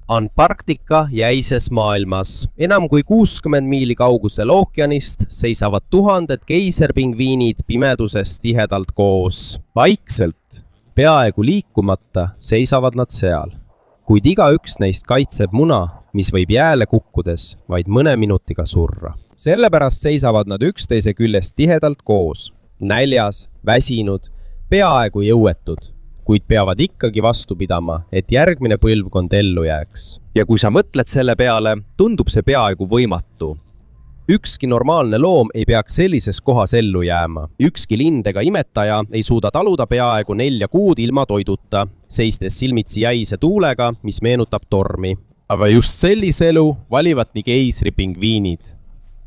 Antarktika jäises maailmas. Enam kui 60 miili kaugusel ookeanist seisavad tuhanded keiserpingviinid pimeduses tihedalt koos. Vaikselt, peaaegu liikumata, seisavad nad seal. Kuid igaüks neist kaitseb muna, mis võib jääle kukkudes vaid mõne minutiga surra. Sellepärast seisavad nad üksteise küljest tihedalt koos. Näljas, väsinud, peaaegu jõuetud, kuid peavad ikkagi vastu pidama, et järgmine põlvkond ellu jääks. Ja kui sa mõtled selle peale, tundub see peaaegu võimatu. Ükski normaalne loom ei peaks sellises kohas ellu jääma. Ükski lind ega imetaja ei suuda taluda peaaegu 4 kuud ilma toiduta, seistes silmitsi jäise tuulega, mis meenutab tormi. Aga just sellise elu valivad nii keisripingviinid.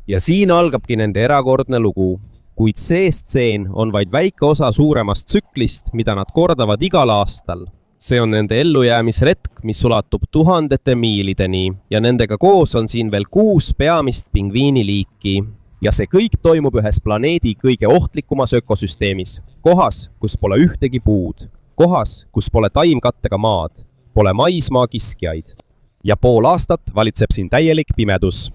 Ja siin algabki nende erakordne lugu. Kuid see stseen on vaid väike osa suuremast tsüklist, mida nad kordavad igal aastal. See on nende ellujäämisretk, mis ulatub tuhandete miilideni ja nendega koos on siin veel 6 peamist pingviiniliiki. Ja see kõik toimub ühes planeedi kõige ohtlikumas ökosüsteemis. Kohas, kus pole ühtegi puud. Kohas, kus pole taimkattega maad. Pole maismaa kiskjaid. Ja pool aastat valitseb siin täielik pimedus.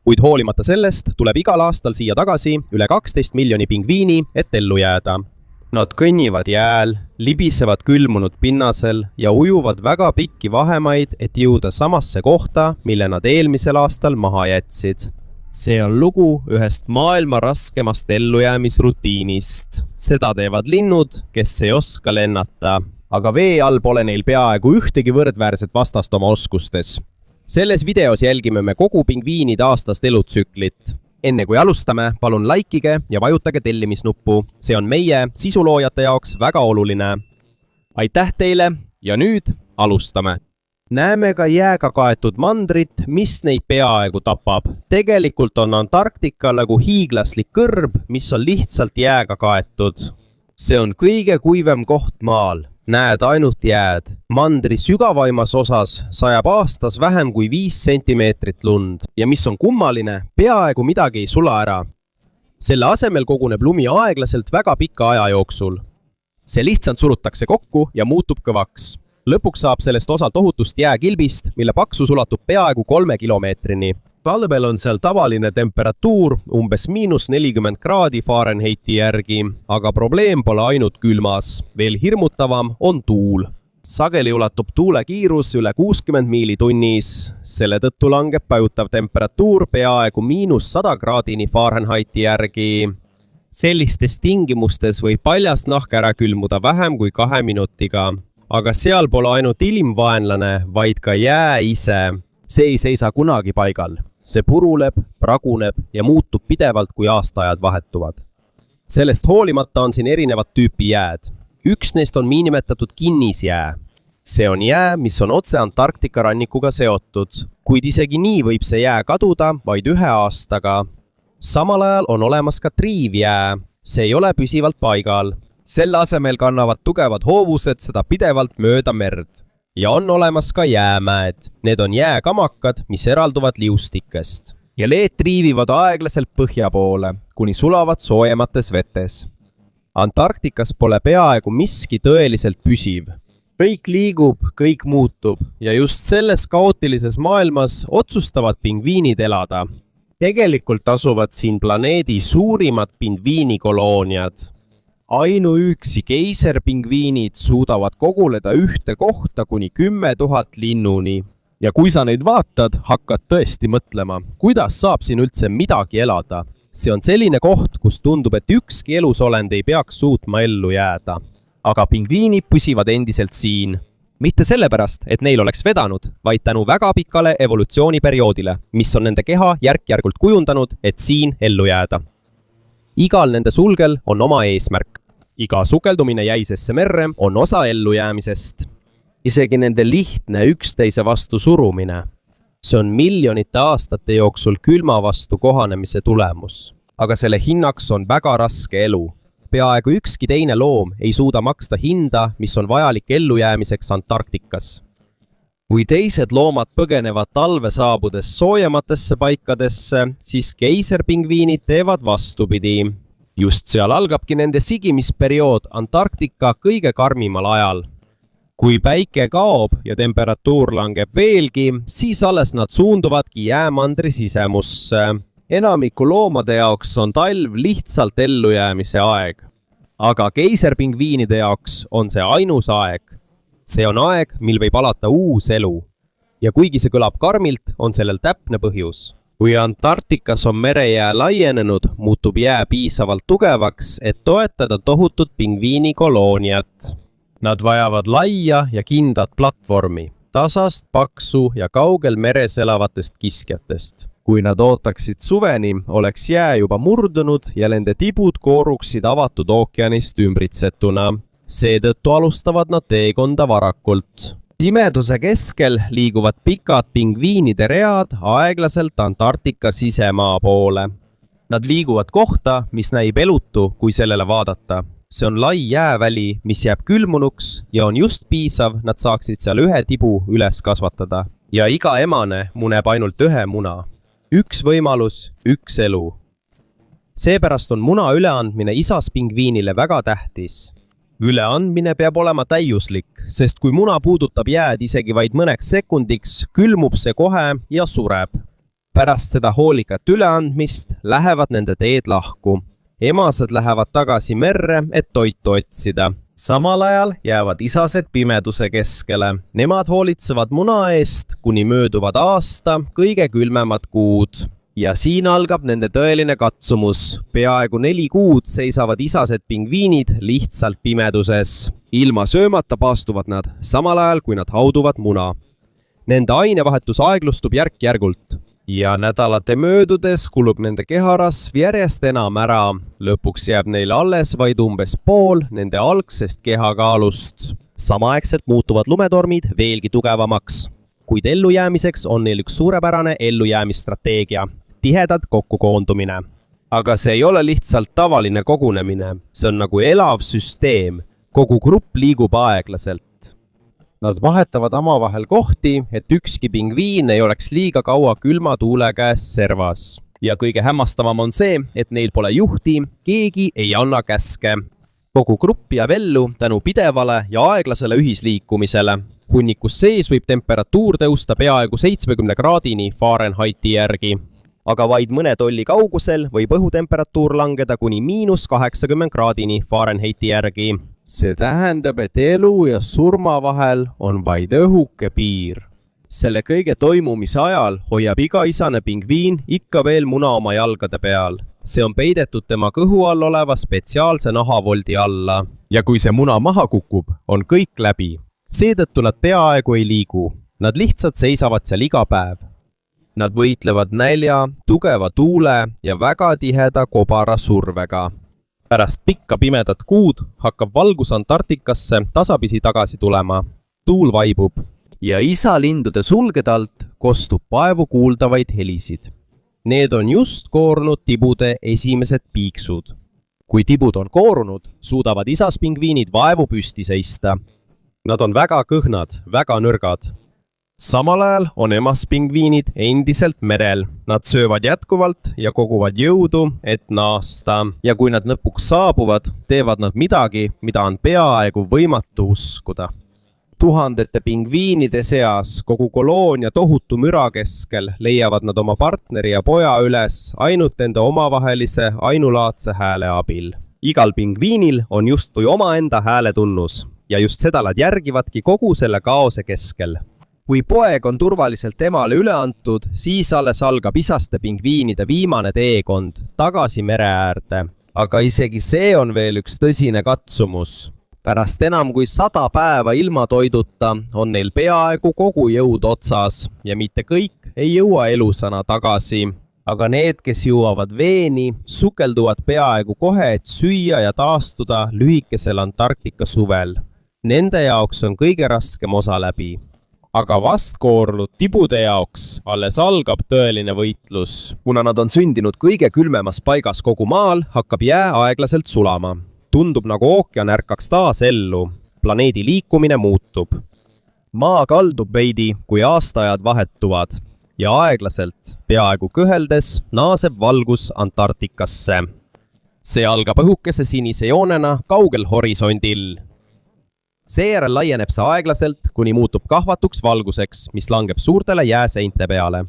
Kuid hoolimata sellest tuleb igal aastal siia tagasi üle 12 miljoni pingviini, et ellu jääda. Nad kõnnivad jääl, libisevad külmunud pinnasel ja ujuvad väga pikki vahemaid, et jõuda samasse kohta, mille nad eelmisel aastal maha jätsid. See on lugu ühest maailma raskemast ellujäämisrutiinist. Seda teevad linnud, kes ei oska lennata. Aga vee all pole neil peaaegu ühtegi võrdväärset vastast oma oskustes. Selles videos jälgime me kogu pingviinide aastast elutsüklit. Enne kui alustame, palun laikige ja vajutage tellimisnuppu. See on meie sisuloojate jaoks väga oluline. Aitäh teile ja nüüd alustame. Näeme ka jääga kaetud mandrit, mis neid peaaegu tapab. Tegelikult on Antarktika nagu hiiglaslik kõrb, mis on lihtsalt jääga kaetud. See on kõige kuivem koht maal. Näed ainult jääd. Mandri sügavaimas osas sajab aastas vähem kui 5 sentimeetrit lund. Ja mis on kummaline, peaaegu midagi ei sula ära. Selle asemel koguneb lumi aeglaselt väga pika aja jooksul. See lihtsalt surutakse kokku ja muutub kõvaks. Lõpuks saab sellest osa tohutust jääkilbist, mille paksus ulatub peaaegu 3 kilomeetrini. Talvel on seal tavaline temperatuur umbes –40 kraadi Fahrenheiti järgi, aga probleem pole ainult külmas. Veel hirmutavam on tuul. Sageli ulatub tuule kiirus üle 60 miili tunnis. Selle tõttu langeb pajutav temperatuur peaaegu –100 kraadini Fahrenheiti järgi. Sellistes tingimustes võib paljas nahk ära külmuda vähem kui 2 minutiga. Aga seal pole ainult ilmvaenlane, vaid ka jää ise. See ei seisa kunagi paigal. See puruleb, praguneb ja muutub pidevalt, kui aastaajad vahetuvad. Sellest hoolimata on siin erinevat tüüpi jääd. Üks neist on niinimetatud kinnisjää. See on jää, mis on otse Antarktika rannikuga seotud, kuid isegi nii võib see jää kaduda vaid 1 aastaga. Samal ajal on olemas ka triivjää. See ei ole püsivalt paigal. Selle asemel kannavad tugevad hoovused seda pidevalt mööda merd. Ja on olemas ka jäämäed. Need on jääkamakad, mis eralduvad liustikest. Ja leed triivivad aeglaselt põhja poole, kuni sulavad soojemates vetes. Antarktikas pole peaaegu miski tõeliselt püsiv. Kõik liigub, kõik muutub ja just selles kaootilises maailmas otsustavad pingviinid elada. Tegelikult asuvad siin planeedi suurimad pingviinikolooniad. Ainuüksi keiserpingviinid suudavad koguleda ühte kohta kuni 10 000 linnuni. Ja kui sa neid vaatad, hakkad tõesti mõtlema, kuidas saab siin üldse midagi elada. See on selline koht, kus tundub, et ükski elusolend ei peaks suutma ellu jääda. Aga pingviinid püsivad endiselt siin. Mitte sellepärast, et neil oleks vedanud, vaid tänu väga pikale evolutsiooniperioodile, mis on nende keha järk-järgult kujundanud, et siin ellu jääda. Igal nende sulgel on oma eesmärk. Iga sukeldumine jäisesse merre on osa ellujäämisest. Isegi nende lihtne üksteise vastu surumine. See on miljonite aastate jooksul külma vastu kohanemise tulemus. Aga selle hinnaks on väga raske elu. Peaaegu ükski teine loom ei suuda maksta hinda, mis on vajalik ellujäämiseks Antarktikas. Kui teised loomad põgenevad talve saabudes soojematesse paikadesse, siis keiserpingviinid teevad vastupidi. Just seal algabki nende sigimisperiood Antarktika kõige karmimal ajal. kui päike kaob ja temperatuur langeb veelgi, siis alles nad suunduvadki jäämandri sisemusse. Enamiku loomade jaoks on talv lihtsalt ellujäämise aeg. Aga keiserpingviinide jaoks on see ainus aeg. See on aeg, mil võib alata uus elu. Ja kuigi see kõlab karmilt, on sellel täpne põhjus. Kui Antarktikas on merejää laienenud, muutub jää piisavalt tugevaks, et toetada tohutut pingviinikolooniat. Nad vajavad laia ja kindat platvormi, tasast, paksu ja kaugel meres elavatest kiskjatest. Kui nad ootaksid suveni, oleks jää juba murdunud ja nende tibud kooruksid avatud ookeanist ümbritsetuna. Seetõttu alustavad nad teekonda varakult. Pimeduse keskel liiguvad pikad pingviinide read aeglaselt Antarktika sisemaa poole. Nad liiguvad kohta, mis näib elutu, kui sellele vaadata. See on lai jääväli, mis jääb külmunuks ja on just piisav, nad saaksid seal ühe tibu üles kasvatada. Ja iga emane muneb ainult ühe muna. Üks võimalus, üks elu. Seepärast on muna üleandmine isas pingviinile väga tähtis. Üleandmine peab olema täiuslik, sest kui muna puudutab jääd isegi vaid mõneks sekundiks, külmub see kohe ja sureb. Pärast seda hoolikat üleandmist lähevad nende teed lahku. Emased lähevad tagasi merre, et toitu otsida. Samal ajal jäävad isased pimeduse keskele. Nemad hoolitsevad muna eest, kuni mööduvad aasta kõige külmemad kuud. Ja siin algab nende tõeline katsumus. Peaaegu 4 kuud seisavad isased pingviinid lihtsalt pimeduses. Ilma söömata paastuvad nad, samal ajal kui nad hauduvad muna. Nende ainevahetus aeglustub järk-järgult. Ja nädalate möödudes kulub nende keharasv järjest enam ära. Lõpuks jääb neil alles vaid umbes pool nende algsest kehakaalust. Samaaegselt muutuvad lumetormid veelgi tugevamaks. Kuid ellujäämiseks on neil üks suurepärane ellujäämisstrateegia. Tihedad kokkukoondumine. Aga see ei ole lihtsalt tavaline kogunemine. See on nagu elav süsteem. Kogu grupp liigub aeglaselt. Nad vahetavad omavahel kohti, et ükski pingviin ei oleks liiga kaua külma tuule käes servas. Ja kõige hämmastavam on see, et neil pole juhti, keegi ei anna käske. Kogu grupp jääb ellu tänu pidevale ja aeglasele ühisliikumisele. Hunnikus sees võib temperatuur tõusta peaaegu 70 kraadini Fahrenheiti järgi. Aga vaid mõne tolli kaugusel võib õhutemperatuur langeda kuni -80 kraadini Fahrenheiti järgi. See tähendab, et elu ja surma vahel on vaid õhuke piir. Selle kõige toimumise ajal hoiab iga isane pingviin ikka veel muna oma jalgade peal. See on peidetud tema kõhu all oleva spetsiaalse nahavoldi alla. Ja kui see muna maha kukub, on kõik läbi. Seetõttu nad peaaegu ei liigu. Nad lihtsalt seisavad seal iga päev. Nad võitlevad nälja, tugeva tuule ja väga tiheda kobara survega. Pärast pikka pimedat kuud hakkab valgus Antarktikasse tasapisi tagasi tulema. Tuul vaibub ja isalindude sulgede alt kostub paevu kuuldavaid helisid. Need on just koorunud tibude esimesed piiksud. Kui tibud on koorunud, suudavad isaspingviinid vaevu püsti seista. Nad on väga kõhnad, väga nõrgad. Samal ajal on emaspingviinid endiselt merel. Nad söövad jätkuvalt ja koguvad jõudu, et naasta. Ja kui nad lõpuks saabuvad, teevad nad midagi, mida on peaaegu võimatu uskuda. Tuhandete pingviinide seas kogu koloonia tohutu müra keskel leiavad nad oma partneri ja poja üles ainult nende omavahelise ainulaadse hääle abil. Igal pingviinil on justkui omaenda hääletunnus ja just seda nad järgivadki kogu selle kaose keskel. Kui poeg on turvaliselt emale üle antud, siis alles algab isaste pingviinide viimane teekond tagasi mere äärde. Aga isegi see on veel üks tõsine katsumus. Pärast enam kui 100 päeva ilma toiduta on neil peaaegu kogu jõud otsas ja mitte kõik ei jõua elusana tagasi. Aga need, kes jõuavad veeni, sukelduvad peaaegu kohe, et süüa ja taastuda lühikesel Antarktika suvel. Nende jaoks on kõige raskem osa läbi. Aga vastkoorunud tibude jaoks alles algab tõeline võitlus. Kuna nad on sündinud kõige külmemas paigas kogu maal, hakkab jää aeglaselt sulama. Tundub nagu ookean ärkaks taas ellu. Planeedi liikumine muutub. Maa kaldub veidi, kui aastaajad vahetuvad. Ja aeglaselt, peaaegu kõheldes, naaseb valgus Antarktikasse. See algab õhukese sinise joonena kaugel horisondil. seejärel laieneb see aeglaselt, kuni muutub kahvatuks valguseks, mis langeb suurtele jääseinte peale.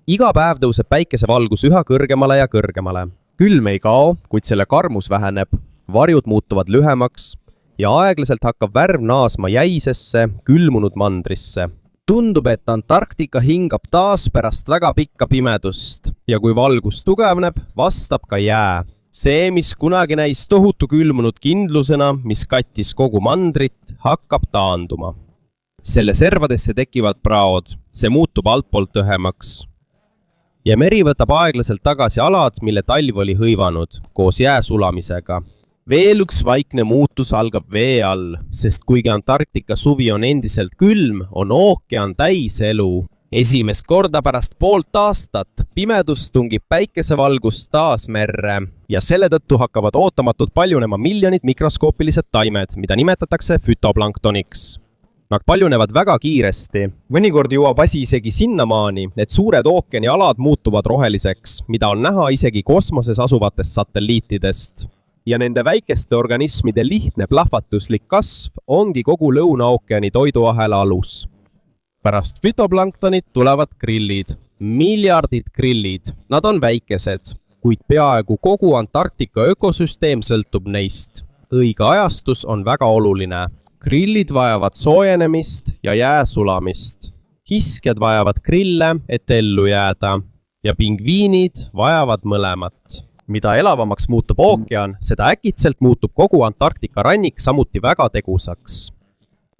Iga päev tõuseb päikesevalgus üha kõrgemale ja kõrgemale. Külm ei kao, kuid selle karmus väheneb, varjud muutuvad lühemaks ja aeglaselt hakkab värv naasma jäisesse, külmunud mandrisse. Tundub, et Antarktika hingab taas pärast väga pikka pimedust ja kui valgus tugevneb, vastab ka jää. See, mis kunagi näis tohutu külmunud kindlusena, mis kattis kogu mandrit, hakkab taanduma. Selle servadesse tekivad praod, see muutub altpoolt õhemaks. Ja meri võtab aeglaselt tagasi alad, mille talv oli hõivanud, koos jää sulamisega. Veel üks vaikne muutus algab vee all, sest kuigi Antarktika suvi on endiselt külm, on ookean täis elu. Esimest korda pärast poolt aastat pimedus tungib päikesevalgus taas merre ja selle tõttu hakkavad ootamatult paljunema miljonid mikroskoopilised taimed, mida nimetatakse fütoplanktoniks. Nad paljunevad väga kiiresti. Mõnikord jõuab asi isegi sinnamaani, et suured ookeanialad muutuvad roheliseks, mida on näha isegi kosmoses asuvatest satelliitidest. Ja nende väikeste organismide lihtne plahvatuslik kasv ongi kogu Lõuna-ookeani toiduahela alus. Pärast fütoplanktonit tulevad grillid. Miljardid grillid. Nad on väikesed, kuid peaaegu kogu Antarktika ökosüsteem sõltub neist. Õige ajastus on väga oluline. Grillid vajavad soojenemist ja jää sulamist. Kiskjad vajavad grille, et ellu jääda. Ja pingviinid vajavad mõlemat. Mida elavamaks muutub ookean, seda äkitselt muutub kogu Antarktika rannik samuti väga tegusaks.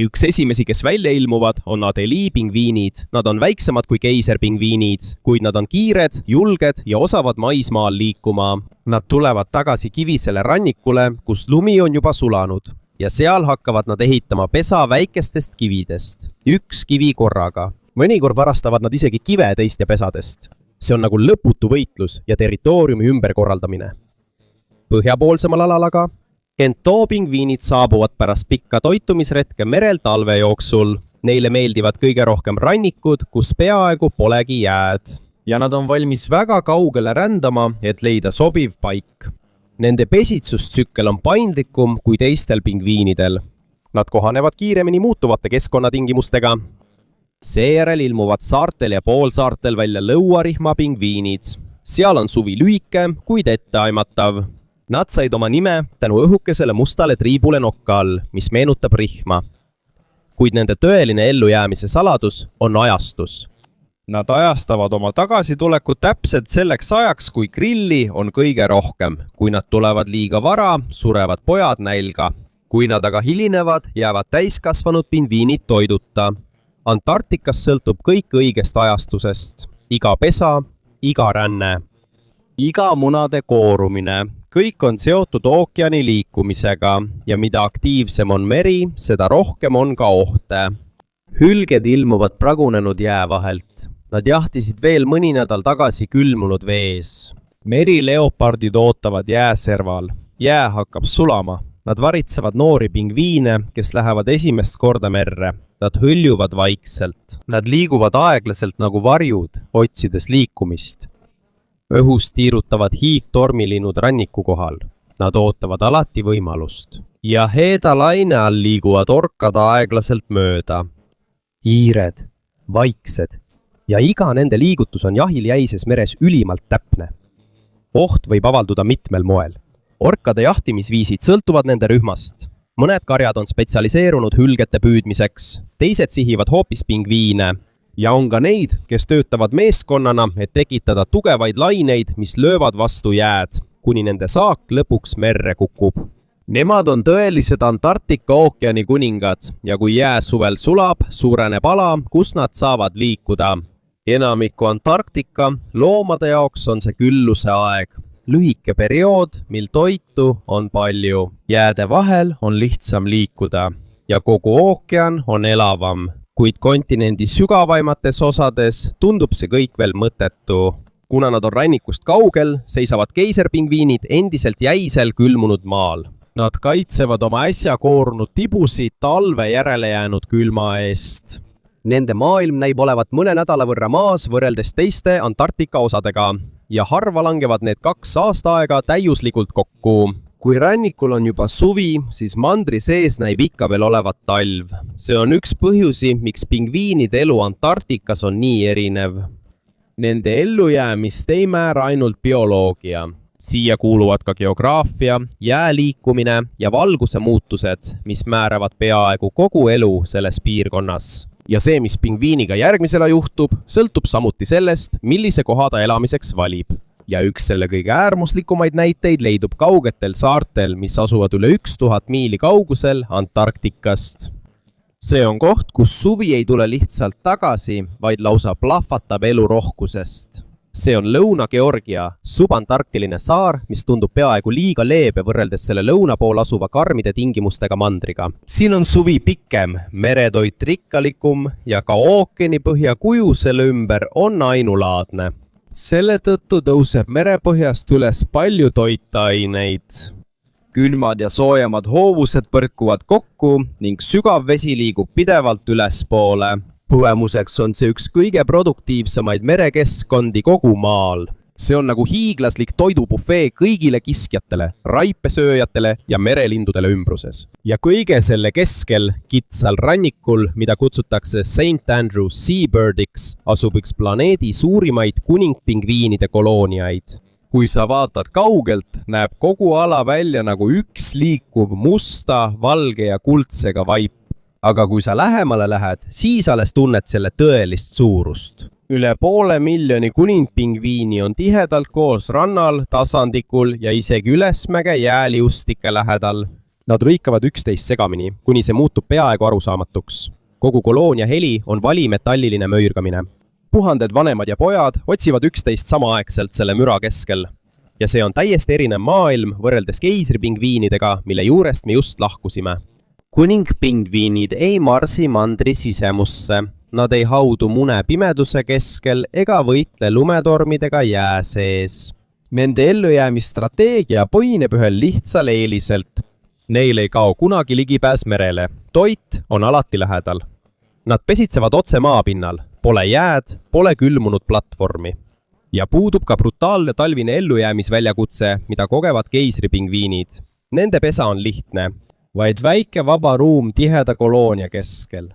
Üks esimesi, kes välja ilmuvad, on Adelie pingviinid. Nad on väiksemad kui keiserpingviinid, kuid nad on kiired, julged ja osavad maismaal liikuma. Nad tulevad tagasi kivisele rannikule, kus lumi on juba sulanud. Ja seal hakkavad nad ehitama pesa väikestest kividest. Üks kivi korraga. Mõnikord varastavad nad isegi kive teiste pesadest. See on nagu lõputu võitlus ja territooriumi ümberkorraldamine. Põhjapoolsemal alal aga Kentoo-pingviinid saabuvad pärast pikka toitumisretke merel talve jooksul. Neile meeldivad kõige rohkem rannikud, kus peaaegu polegi jääd. Ja nad on valmis väga kaugele rändama, et leida sobiv paik. Nende pesitsustsükkel on paindlikum kui teistel pingviinidel. Nad kohanevad kiiremini muutuvate keskkonnatingimustega. Seejärel ilmuvad saartel ja poolsaartel välja lõuarihma pingviinid. Seal on suvi lühike, kuid etteaimatav. Nad said oma nime tänu õhukesele mustale triibule nokka all, mis meenutab rihma. Kuid nende tõeline ellujäämise saladus on ajastus. Nad ajastavad oma tagasituleku täpselt selleks ajaks, kui grilli on kõige rohkem. Kui nad tulevad liiga vara, surevad pojad nälga. Kui nad aga hilinevad, jäävad täiskasvanud pingviinid toiduta. Antarktikas sõltub kõik õigest ajastusest. Iga pesa, iga ränne. Iga munade koorumine. Kõik on seotud ookeani liikumisega ja mida aktiivsem on meri, seda rohkem on ka ohte. Hülged ilmuvad pragunenud jää vahelt. Nad jahtisid veel mõni nädal tagasi külmunud vees. Merileopardid ootavad jääserval. Jää hakkab sulama. Nad varitsevad noori pingviine, kes lähevad esimest korda merre. Nad hõljuvad vaikselt. Nad liiguvad aeglaselt nagu varjud, otsides liikumist. Õhus tiirutavad hiigtormilinud ranniku kohal. Nad ootavad alati võimalust. Ja heeda laine all liiguvad orkad aeglaselt mööda. Iired, vaiksed. Ja iga nende liigutus on jahil jäises meres ülimalt täpne. Oht võib avalduda mitmel moel. Orkade jahtimisviisid sõltuvad nende rühmast. Mõned karjad on spetsialiseerunud hülgete püüdmiseks, teised sihivad hoopis pingviine. Ja on ka neid, kes töötavad meeskonnana, et tekitada tugevaid laineid, mis löövad vastu jääd, kuni nende saak lõpuks merre kukub. Nemad on tõelised Antarktika ookeani kuningad ja kui jää suvel sulab, suureneb ala, kus nad saavad liikuda. Enamiku Antarktika loomade jaoks on see külluse aeg. Lühike periood, mil toitu on palju. Jääde vahel on lihtsam liikuda ja kogu ookean on elavam. Kuid kontinendi sügavaimates osades tundub see kõik veel mõttetu. Kuna nad on rannikust kaugel, seisavad keiserpingviinid endiselt jäisel külmunud maal. Nad kaitsevad oma äsja koorunud tibusid talve järele jäänud külma eest. Nende maailm näib olevat mõne nädala võrra maas võrreldes teiste Antarktika osadega ja harva langevad need 2 aastaaega täiuslikult kokku. kui rannikul on juba suvi, siis mandri sees näib ikka veel olevat talv. See on üks põhjusi, miks pingviinide elu Antarktikas on nii erinev. Nende ellujäämist ei määra ainult bioloogia. Siia kuuluvad ka geograafia, jää liikumine ja valguse muutused, mis määravad peaaegu kogu elu selles piirkonnas. Ja see, mis pingviiniga järgmisena juhtub, sõltub samuti sellest, millise koha ta elamiseks valib. Ja üks selle kõige äärmuslikumaid näiteid leidub kaugetel saartel, mis asuvad üle 1000 miili kaugusel Antarktikast. See on koht, kus suvi ei tule lihtsalt tagasi, vaid lausa plahvatab elu rohkusest. See on Lõuna-Georgia, subantarktiline saar, mis tundub peaaegu liiga leebe võrreldes selle lõuna pool asuva karmide tingimustega mandriga. Siin on suvi pikem, meretoit rikkalikum ja ka ookeanipõhja kuju selle ümber on ainulaadne. Selle tõttu tõuseb merepõhjast üles palju toitaineid. Külmad ja soojemad hoovused põrkuvad kokku ning sügav vesi liigub pidevalt ülespoole. Tulemuseks on see üks kõige produktiivsemaid merekeskkondi kogu maal. See on nagu hiiglaslik toidubufee kõigile kiskjatele, raipesööjatele ja merelindudele ümbruses. Ja kõige selle keskel, kitsal rannikul, mida kutsutakse St. Andrew Seabirdiks, asub üks planeedi suurimaid kuningpingviinide kolooniaid. Kui sa vaatad kaugelt, näeb kogu ala välja nagu üks liikuv musta, valge ja kuldsega vaip. Aga kui sa lähemale lähed, siis alles tunned selle tõelist suurust. Üle 500 000 kuningpingviini on tihedalt koos rannal, tasandikul ja isegi ülesmäge jääliustike lähedal. Nad lõikavad üksteist segamini, kuni see muutub peaaegu arusaamatuks. Kogu koloonia heli on valimetalliline möirgamine. Puhanded vanemad ja pojad otsivad üksteist samaaegselt selle müra keskel. Ja see on täiesti erinev maailm võrreldes keisripingviinidega, mille juurest me just lahkusime. Kuningpingviinid ei marsi mandri sisemusse. Nad ei haudu mune pimeduse keskel ega võitle lumetormidega jää sees. Nende ellujäämisstrateegia põhineb ühel lihtsal eeliselt. Neil ei kao kunagi ligipääs merele. Toit on alati lähedal. Nad pesitsevad otse maapinnal. Pole jääd, pole külmunud platvormi. Ja puudub ka brutaalne talvine ellujäämisväljakutse, mida kogevad keisripingviinid. Nende pesa on lihtne. Vaid väike vaba ruum tiheda koloonia keskel.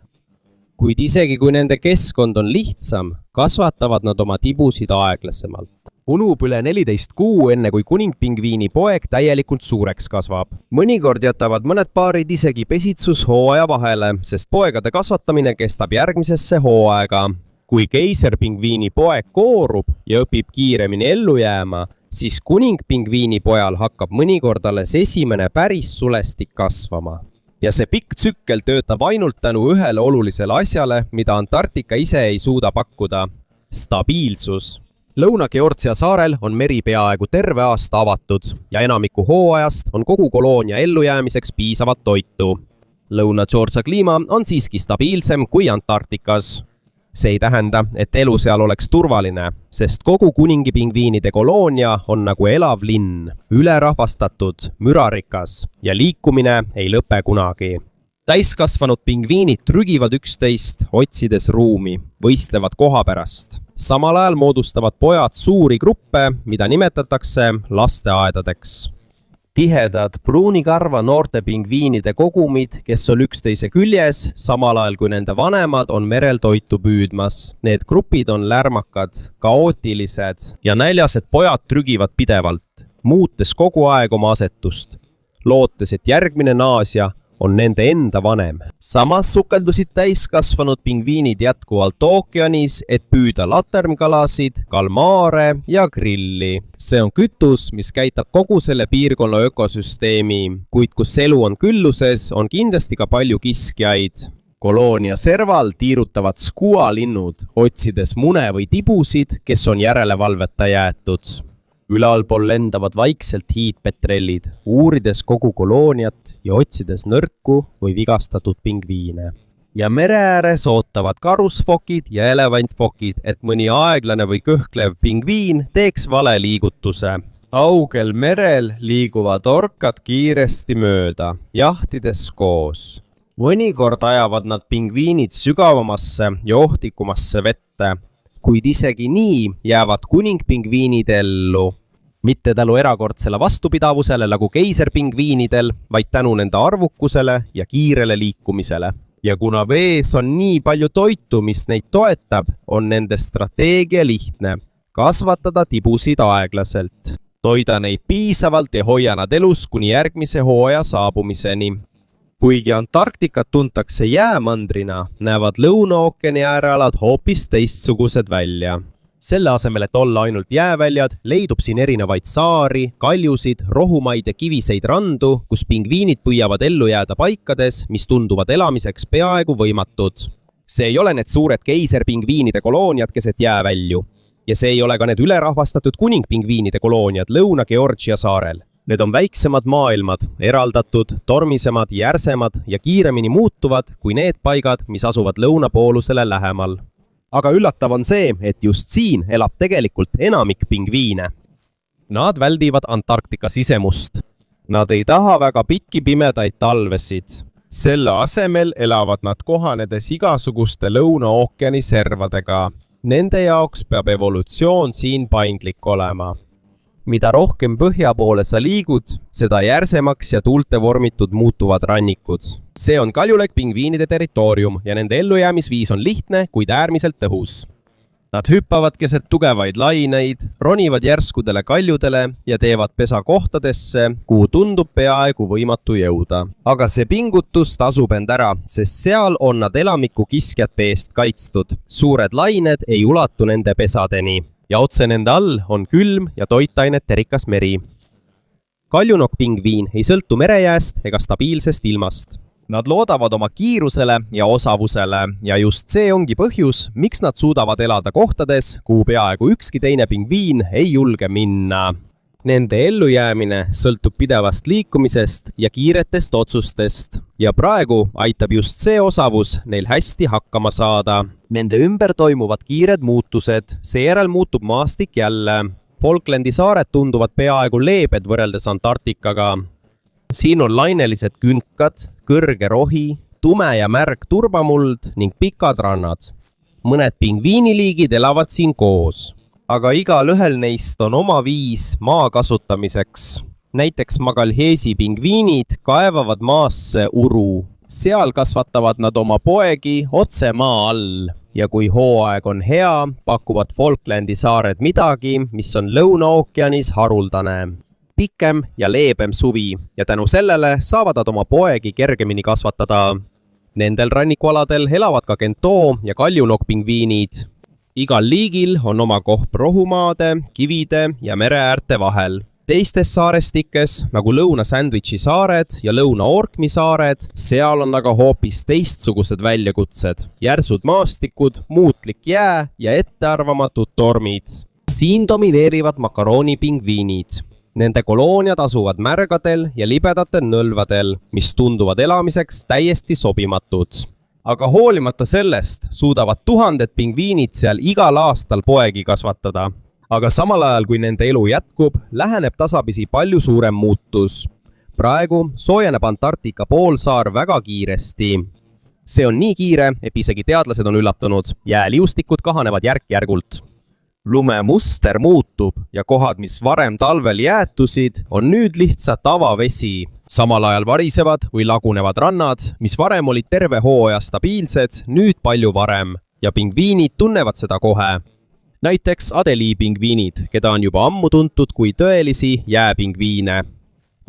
Kuid isegi kui nende keskkond on lihtsam, kasvatavad nad oma tibusid aeglasemalt. Unub üle 14 kuu enne kui kuningpingviini poeg täielikult suureks kasvab. Mõnikord jätavad mõned paarid isegi pesitsushooaja vahele, sest poegade kasvatamine kestab järgmisesse hooaega. Kui keiserpingviini poeg koorub ja õpib kiiremini ellu jääma, siis kuningpingviini pojal hakkab mõnikord alles esimene päris sulestik kasvama. Ja see pikk tsükkel töötab ainult tänu ühele olulisele asjale, mida Antarktika ise ei suuda pakkuda. Stabiilsus. Lõuna-Georgia saarel on meri peaaegu terve aasta avatud ja enamiku hooajast on kogu koloonia ellujäämiseks piisavat toitu. Lõuna-Georgia kliima on siiski stabiilsem kui Antarktikas. See ei tähenda, et elu seal oleks turvaline, sest kogu kuningipingviinide koloonia on nagu elav linn, ülerahvastatud, mürarikas ja liikumine ei lõpe kunagi. Täiskasvanud pingviinid trügivad üksteist, otsides ruumi, võistlevad koha pärast. Samal ajal moodustavad pojad suuri gruppe, mida nimetatakse lasteaedadeks. Tihedad pruunikarva noorte pingviinide kogumid, kes on üksteise küljes, samal ajal kui nende vanemad on merel toitu püüdmas. Need grupid on lärmakad, kaootilised ja näljased pojad trügivad pidevalt, muutes kogu aeg oma asetust, lootes, et järgmine naasja on nende enda vanem. Samas sukeldusid täiskasvanud pingviinid jätkuvalt ookeanis, et püüda laternekalasid, kalmaare ja grilli. See on kütus, mis käitab kogu selle piirkonna ökosüsteemi, kuid kus elu on külluses, on kindlasti ka palju kiskjaid. Koloonia serval tiirutavad skualinnud, otsides mune või tibusid, kes on järelevalveta jäetud. Ülalpool lendavad vaikselt hiidpetrellid, uurides kogu kolooniat ja otsides nõrku või vigastatud pingviine. Ja mere ääres ootavad karusfokid ja elevantfokid, et mõni aeglane või kõhklev pingviin teeks vale liigutuse. Augel merel liiguvad orkad kiiresti mööda, jahtides koos. Mõnikord ajavad nad pingviinid sügavamasse ja ohtikumasse vette, kuid isegi nii jäävad kuningpingviinid ellu. mitte tänu erakordsele vastupidavusele nagu keiserpingviinidel, vaid tänu nende arvukusele ja kiirele liikumisele. Ja kuna vees on nii palju toitu, mis neid toetab, on nende strateegia lihtne. Kasvatada tibusid aeglaselt. Toida neid piisavalt ja hoia nad elus kuni järgmise hooaja saabumiseni. Kuigi Antarktikat tuntakse jäämandrina, näevad Lõuna-ookeani äärealad hoopis teistsugused välja. Selle asemel, et olla ainult jääväljad, leidub siin erinevaid saari, kaljusid, rohumaid ja kiviseid randu, kus pingviinid püüavad ellu jääda paikades, mis tunduvad elamiseks peaaegu võimatud. See ei ole need suured keiserpingviinide kolooniad keset jäävälju. Ja see ei ole ka need ülerahvastatud kuningpingviinide kolooniad Lõuna-Georgia saarel. Need on väiksemad maailmad, eraldatud, tormisemad, järsemad ja kiiremini muutuvad kui need paigad, mis asuvad lõunapoolusele lähemal. Aga üllatav on see, et just siin elab tegelikult enamik pingviine. Nad väldivad Antarktika sisemust. Nad ei taha väga pikki pimedaid talvesid. Selle asemel elavad nad kohanedes igasuguste Lõuna-ookeani servadega. Nende jaoks peab evolutsioon siin paindlik olema. Mida rohkem põhja poole sa liigud, seda järsemaks ja tuulte vormitud muutuvad rannikud. See on kaljulaik-pingviinide territoorium ja nende ellujäämisviis on lihtne, kuid äärmiselt tõhus. Nad hüppavad keset tugevaid laineid, ronivad järskudele kaljudele ja teevad pesa kohtadesse, kuhu tundub peaaegu võimatu jõuda. Aga see pingutus tasub end ära, sest seal on nad elamiku kiskjate eest kaitstud. Suured lained ei ulatu nende pesadeni. Ja otse nende all on külm ja toitainete rikas meri. Kaljunokk-pingviin ei sõltu merejääst ega stabiilsest ilmast. Nad loodavad oma kiirusele ja osavusele ja just see ongi põhjus, miks nad suudavad elada kohtades, kuhu peaaegu ükski teine pingviin ei julge minna. Nende ellujäämine sõltub pidevast liikumisest ja kiiretest otsustest ja praegu aitab just see osavus neil hästi hakkama saada. Nende ümber toimuvad kiired muutused, seejärel muutub maastik jälle. Falklandi saared tunduvad peaaegu leebed võrreldes Antarktikaga. Siin on lainelised künkad, kõrge rohi, tume ja märg turbamuld ning pikad rannad. Mõned pingviiniliigid elavad siin koos. Aga igal ühel neist on oma viis maa kasutamiseks. Näiteks Magalhãesi pingviinid kaevavad maasse uru. Seal kasvatavad nad oma poegi otse maa all. Ja kui hooaeg on hea, pakuvad Falklandi saared midagi, mis on Lõuna-ookeanis haruldane. Pikem ja leebem suvi ja tänu sellele saavad nad oma poegi kergemini kasvatada. Nendel rannikualadel elavad ka gentoo ja kaljunokk-pingviinid. Igal liigil on oma koht rohumaade, kivide ja mereäärte vahel. Teistes saarestikes, nagu Lõuna-Sandwichi saared ja Lõuna-Orkmi saared, seal on aga hoopis teistsugused väljakutsed. Järsud maastikud, muutlik jää ja ettearvamatud tormid. Siin domineerivad makaroonipingviinid. Nende kolooniad asuvad märgadel ja libedatel nõlvadel, mis tunduvad elamiseks täiesti sobimatud. Aga hoolimata sellest suudavad tuhanded pingviinid seal igal aastal poegi kasvatada. Aga samal ajal, kui nende elu jätkub, läheneb tasapisi palju suurem muutus. Praegu soojeneb Antarktika poolsaar väga kiiresti. See on nii kiire, et isegi teadlased on üllatunud. Jääliustikud kahanevad järk-järgult. Lume muster muutub ja kohad, mis varem talvel jäätusid, on nüüd lihtsalt avavesi. Samal ajal varisevad või lagunevad rannad, mis varem olid terve hooaja stabiilsed, nüüd palju varem. Ja pingviinid tunnevad seda kohe. Näiteks Adelie-pingviinid, keda on juba ammu tuntud kui tõelisi jääpingviine.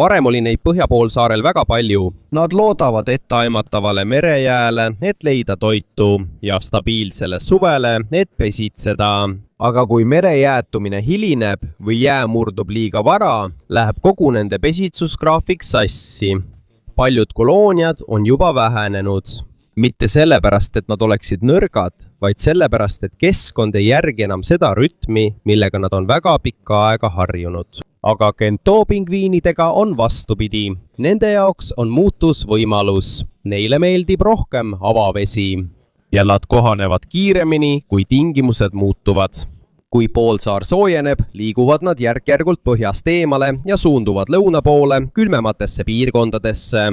Varem oli neid põhjapoolsaarel väga palju. Nad loodavad etteaimatavale merejääle, et leida toitu ja stabiilsele suvele, et pesitseda. Aga kui merejäätumine hilineb või jää murdub liiga vara, läheb kogu nende pesitsusgraafik sassi. Paljud kolooniad on juba vähenenud. Mitte sellepärast, et nad oleksid nõrgad, vaid sellepärast, et keskkond ei järgi enam seda rütmi, millega nad on väga pikka aega harjunud. Aga gentoo-pingviinidega on vastupidi. Nende jaoks on muutus võimalus. Neile meeldib rohkem avavesi. Ja nad kohanevad kiiremini, kui tingimused muutuvad. Kui poolsaar soojeneb, liiguvad nad järk-järgult põhjast eemale ja suunduvad lõuna poole külmematesse piirkondadesse.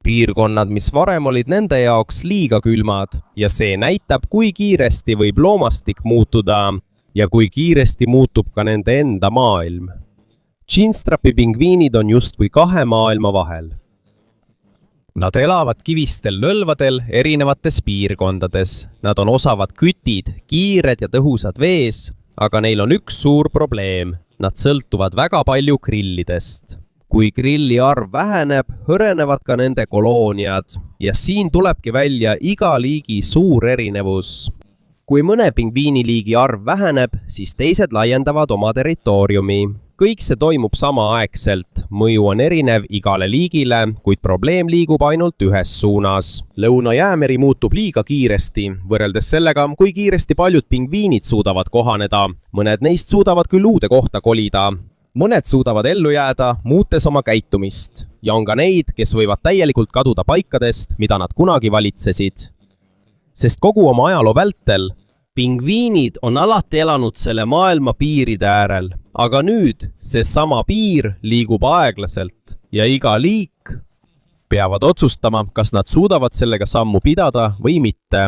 Piirkonnad, mis varem olid nende jaoks liiga külmad ja see näitab, kui kiiresti võib loomastik muutuda ja kui kiiresti muutub ka nende enda maailm. Chinstrapi pingviinid on justkui kahe maailma vahel. Nad elavad kivistel nõlvadel erinevates piirkondades. Nad on osavad kütid, kiired ja tõhusad vees, aga neil on üks suur probleem. Nad sõltuvad väga palju grillidest. Kui grilli arv väheneb, hõrenevad ka nende kolooniad ja siin tulebki välja iga liigi suur erinevus. Kui mõne pingviiniliigi arv väheneb, siis teised laiendavad oma territooriumi. Kõik see toimub samaaegselt. Mõju on erinev igale liigile, kuid probleem liigub ainult ühes suunas. Lõuna-Jäämeri muutub liiga kiiresti, võrreldes sellega, kui kiiresti paljud pingviinid suudavad kohaneda. Mõned neist suudavad küll uude kohta kolida. Mõned suudavad ellu jääda, muutes oma käitumist. Ja on ka neid, kes võivad täielikult kaduda paikadest, mida nad kunagi valitsesid. Sest kogu oma ajaloo vältel pingviinid on alati elanud selle maailma piiride äärel, aga nüüd see sama piir liigub aeglaselt ja iga liik peavad otsustama, kas nad suudavad sellega sammu pidada või mitte.